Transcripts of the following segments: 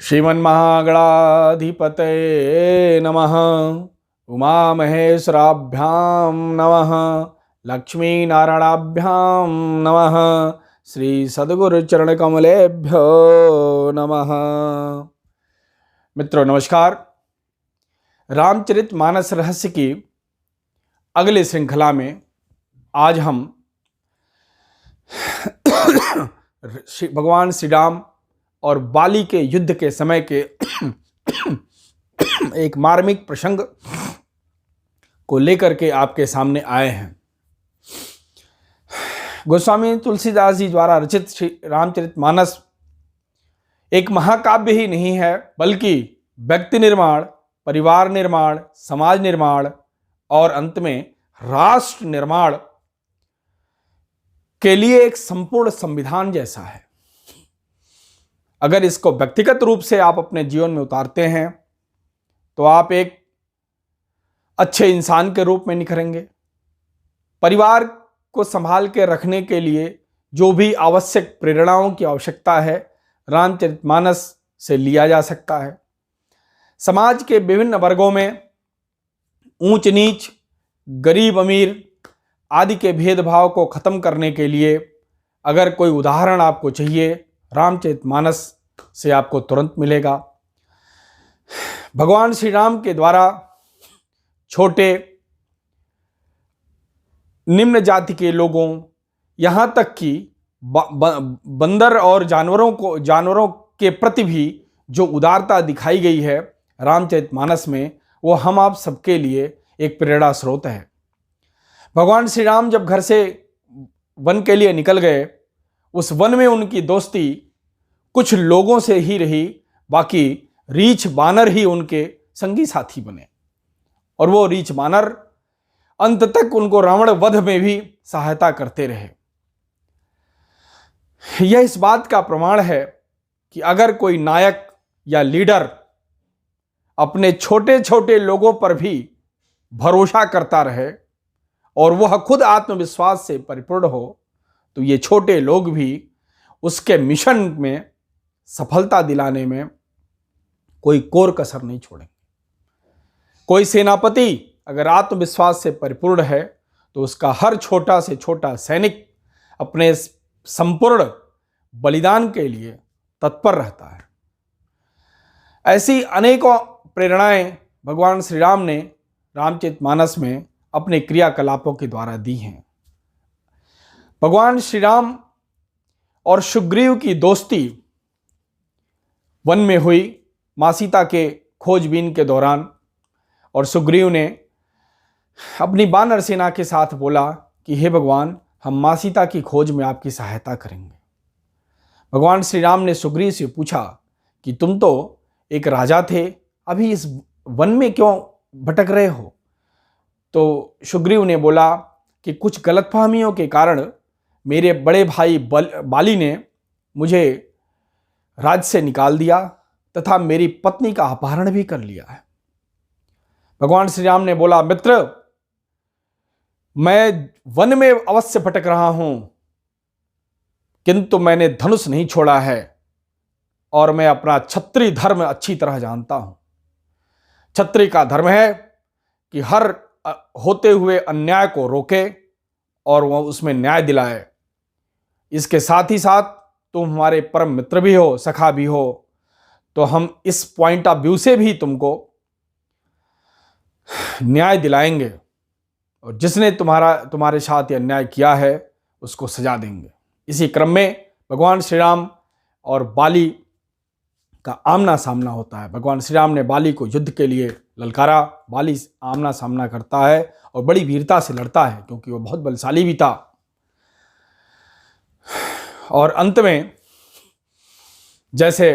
श्रीमन्महागणाधिपतये नमः। उमामहेश्वराभ्यां नमः। लक्ष्मीनारायणाभ्यां नमः। श्री सद्गुरुचरणकमलेभ्यो नमः। मित्रों नमस्कार। रामचरितमानस रहस्य की अगली श्रृंखला में आज हम भगवान श्री राम और बाली के युद्ध के समय के एक मार्मिक प्रसंग को लेकर के आपके सामने आए हैं। गोस्वामी तुलसीदास जी द्वारा रचित श्री रामचरितमानस एक महाकाव्य ही नहीं है, बल्कि व्यक्ति निर्माण, परिवार निर्माण, समाज निर्माण और अंत में राष्ट्र निर्माण के लिए एक संपूर्ण संविधान जैसा है। अगर इसको व्यक्तिगत रूप से आप अपने जीवन में उतारते हैं तो आप एक अच्छे इंसान के रूप में निखरेंगे। परिवार को संभाल के रखने के लिए जो भी आवश्यक प्रेरणाओं की आवश्यकता है, रामचरितमानस से लिया जा सकता है। समाज के विभिन्न वर्गों में ऊंच नीच, गरीब अमीर आदि के भेदभाव को खत्म करने के लिए अगर कोई उदाहरण आपको चाहिए, रामचरितमानस से आपको तुरंत मिलेगा। भगवान श्री राम के द्वारा छोटे निम्न जाति के लोगों, यहाँ तक कि बंदर और जानवरों के प्रति भी जो उदारता दिखाई गई है रामचरितमानस में, वो हम आप सबके लिए एक प्रेरणा स्रोत है। भगवान श्री राम जब घर से वन के लिए निकल गए, उस वन में उनकी दोस्ती कुछ लोगों से ही रही, बाकी रीछ बानर ही उनके संगी साथी बने। और वो रीछ बानर अंत तक उनको रावण वध में भी सहायता करते रहे। यह इस बात का प्रमाण है कि अगर कोई नायक या लीडर अपने छोटे छोटे लोगों पर भी भरोसा करता रहे और वह खुद आत्मविश्वास से परिपूर्ण हो, तो ये छोटे लोग भी उसके मिशन में सफलता दिलाने में कोई कोर कसर नहीं छोड़ेंगे। कोई सेनापति अगर आत्मविश्वास से परिपूर्ण है तो उसका हर छोटा से छोटा सैनिक अपने संपूर्ण बलिदान के लिए तत्पर रहता है। ऐसी अनेकों प्रेरणाएं भगवान श्री राम ने रामचरितमानस में अपने क्रियाकलापों के द्वारा दी हैं। भगवान श्री राम और सुग्रीव की दोस्ती वन में हुई माँ सीता के खोजबीन के दौरान, और सुग्रीव ने अपनी वानर सेना के साथ बोला कि हे भगवान, हम माँ सीता की खोज में आपकी सहायता करेंगे। भगवान श्री राम ने सुग्रीव से पूछा कि तुम तो एक राजा थे, अभी इस वन में क्यों भटक रहे हो? तो सुग्रीव ने बोला कि कुछ गलतफहमियों के कारण मेरे बड़े भाई बाली ने मुझे राज्य से निकाल दिया तथा मेरी पत्नी का अपहरण भी कर लिया है। भगवान श्री राम ने बोला, मित्र, मैं वन में अवश्य भटक रहा हूं, किंतु मैंने धनुष नहीं छोड़ा है और मैं अपना क्षत्रिय धर्म अच्छी तरह जानता हूं। क्षत्रिय का धर्म है कि हर होते हुए अन्याय को रोके और वह उसमें न्याय दिलाए। इसके साथ ही साथ तुम हमारे परम मित्र भी हो, सखा भी हो, तो हम इस पॉइंट ऑफ व्यू से भी तुमको न्याय दिलाएंगे और जिसने तुम्हारे साथ ये अन्याय किया है उसको सजा देंगे। इसी क्रम में भगवान श्री राम और बाली का आमना सामना होता है। भगवान श्री राम ने बाली को युद्ध के लिए ललकारा। बाली आमना सामना करता है और बड़ी वीरता से लड़ता है, क्योंकि वो बहुत बलशाली भी था। और अंत में जैसे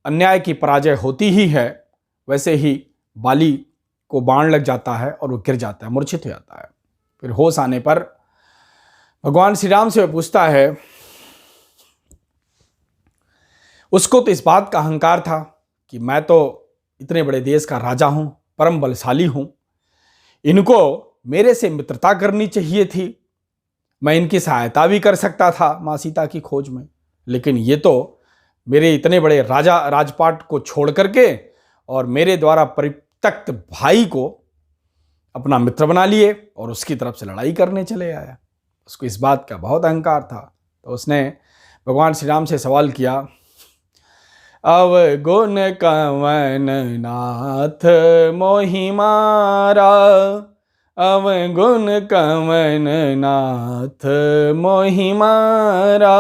अन्याय की पराजय होती ही है, वैसे ही बाली को बाण लग जाता है और वो गिर जाता है, मूर्छित हो जाता है। फिर होश आने पर भगवान श्री राम से पूछता है, उसको तो इस बात का अहंकार था कि मैं तो इतने बड़े देश का राजा हूं, परम बलशाली हूं, इनको मेरे से मित्रता करनी चाहिए थी, मैं इनकी सहायता भी कर सकता था माँ सीता की खोज में, लेकिन ये तो मेरे इतने बड़े राजपाट को छोड़ करके और मेरे द्वारा परित्यक्त भाई को अपना मित्र बना लिए और उसकी तरफ से लड़ाई करने चले आया। उसको इस बात का बहुत अहंकार था। तो उसने भगवान श्री राम से सवाल किया, अवगुण कवन नाथ मोहि मारा, अवगुण कवन नाथ मोहि मारा,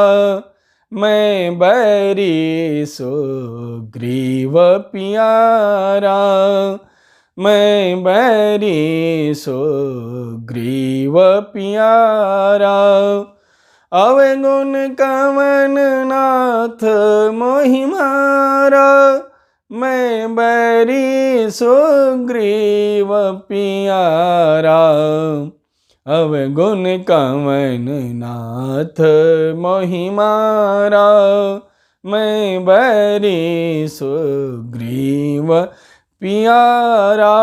मैं बैरी सुग्रीव पियारा, मैं बैरी सुग्रीव पियारा, अवगुण कवन नाथ मोहि मारा, मैं बैरी सुग्रीव पियारा, अवगुण कवन नाथ मोहि मारा, मैं बैरी सुग्रीव पियारा।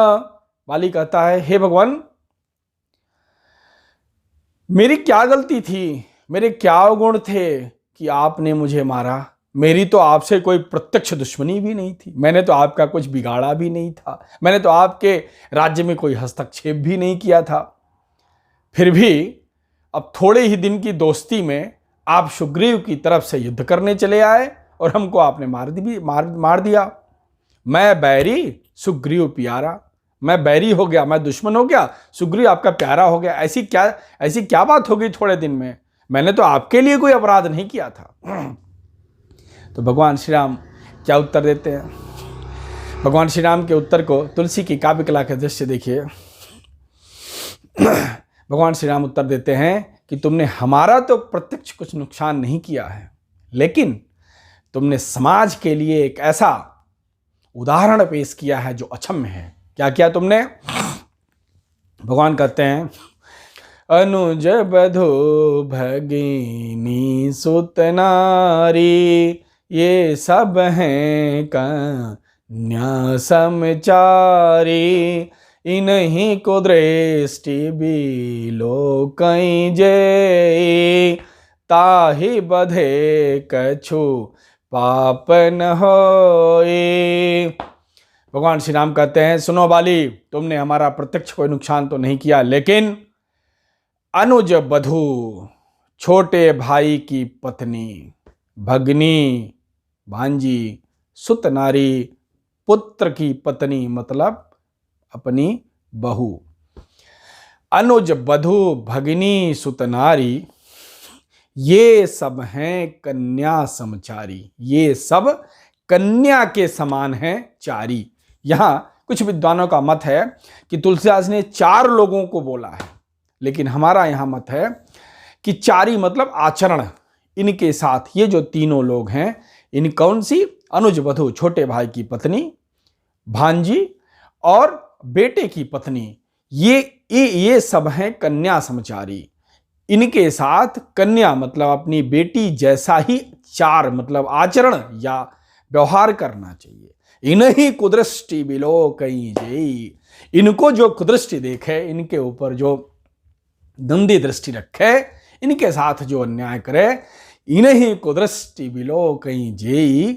वाली कहता है, हे भगवान, मेरी क्या गलती थी, मेरे क्या अवगुण थे कि आपने मुझे मारा? मेरी तो आपसे कोई प्रत्यक्ष दुश्मनी भी नहीं थी, मैंने तो आपका कुछ बिगाड़ा भी नहीं था, मैंने तो आपके राज्य में कोई हस्तक्षेप भी नहीं किया था। फिर भी अब थोड़े ही दिन की दोस्ती में आप सुग्रीव की तरफ से युद्ध करने चले आए और हमको आपने मार दिया। मैं बैरी सुग्रीव प्यारा, मैं बैरी हो गया, मैं दुश्मन हो गया, सुग्रीव आपका प्यारा हो गया। ऐसी क्या बात हो गई थोड़े दिन में? मैंने तो आपके लिए कोई अपराध नहीं किया था। तो भगवान श्री राम क्या उत्तर देते हैं? भगवान श्री राम के उत्तर को तुलसी की काव्य कला के दृश्य देखिए। भगवान श्री राम उत्तर देते हैं कि तुमने हमारा तो प्रत्यक्ष कुछ नुकसान नहीं किया है, लेकिन तुमने समाज के लिए एक ऐसा उदाहरण पेश किया है जो अक्षम्य है। क्या किया तुमने? भगवान कहते हैं, अनुज बधु भगिनी सुत नारी, ये सब हैं कन्या समचारी, इन्हीं को दृष्टि बिलो कहीं जे, ताहि बधे कछु पाप न होए। भगवान श्री राम कहते हैं, सुनो बाली, तुमने हमारा प्रत्यक्ष कोई नुकसान तो नहीं किया, लेकिन अनुज बधू, छोटे भाई की पत्नी, भगनी भांजी, सुत नारी, पुत्र की पत्नी मतलब अपनी बहू, अनुज बधू भगिनी सुत नारी, ये सब हैं कन्या समचारी, ये सब कन्या के समान हैं चारी। यहां कुछ विद्वानों का मत है कि तुलसीदास ने 4 लोगों को बोला है, लेकिन हमारा यहां मत है कि चारी मतलब आचरण। इनके साथ ये जो तीनों लोग हैं, इन कौन सी? अनुज बधू, छोटे भाई की पत्नी, भांजी और बेटे की पत्नी, ये सब हैं कन्या समचारी। इनके साथ कन्या मतलब अपनी बेटी जैसा ही चार मतलब आचरण या व्यवहार करना चाहिए। इन्हीं कुदृष्टि बिलो कहीं जेई, इनको जो कुदृष्टि देखे, इनके ऊपर जो गंदी दृष्टि रखे, इनके साथ जो अन्याय करे, इन्हीं कुदृष्टि बिलो कहीं जेई,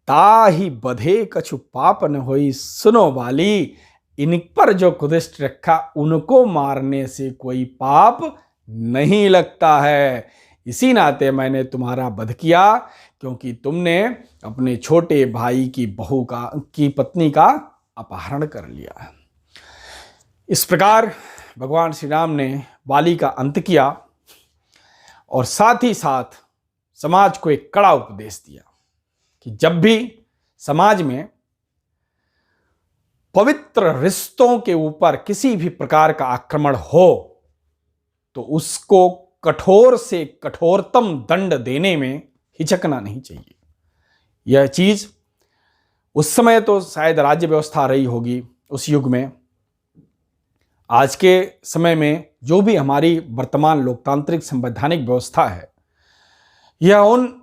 ताहि बधे कछु पाप न होई। सुनो बाली, इन पर जो कुदृष्टि रखा, उनको मारने से कोई पाप नहीं लगता है। इसी नाते मैंने तुम्हारा वध किया, क्योंकि तुमने अपने छोटे भाई की बहू की पत्नी का अपहरण कर लिया। इस प्रकार भगवान श्री राम ने बाली का अंत किया और साथ ही साथ समाज को एक कड़ा उपदेश दिया कि जब भी समाज में पवित्र रिश्तों के ऊपर किसी भी प्रकार का आक्रमण हो तो उसको कठोर से कठोरतम दंड देने में हिचकना नहीं चाहिए। यह चीज उस समय तो शायद राज्य व्यवस्था रही होगी उस युग में। आज के समय में जो भी हमारी वर्तमान लोकतांत्रिक संवैधानिक व्यवस्था है, यह उन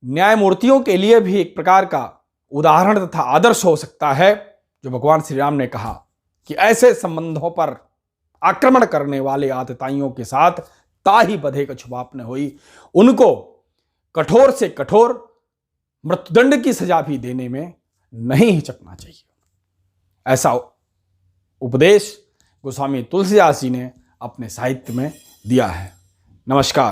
न्यायमूर्तियों के लिए भी एक प्रकार का उदाहरण तथा आदर्श हो सकता है, जो भगवान श्री राम ने कहा कि ऐसे संबंधों पर आक्रमण करने वाले आतताइयों के साथ ताहि बधे कछु पाप न होई। उनको कठोर से कठोर मृत्युदंड की सजा भी देने में नहीं हिचकना चाहिए। ऐसा उपदेश गोस्वामी तुलसीदास जी ने अपने साहित्य में दिया है। नमस्कार।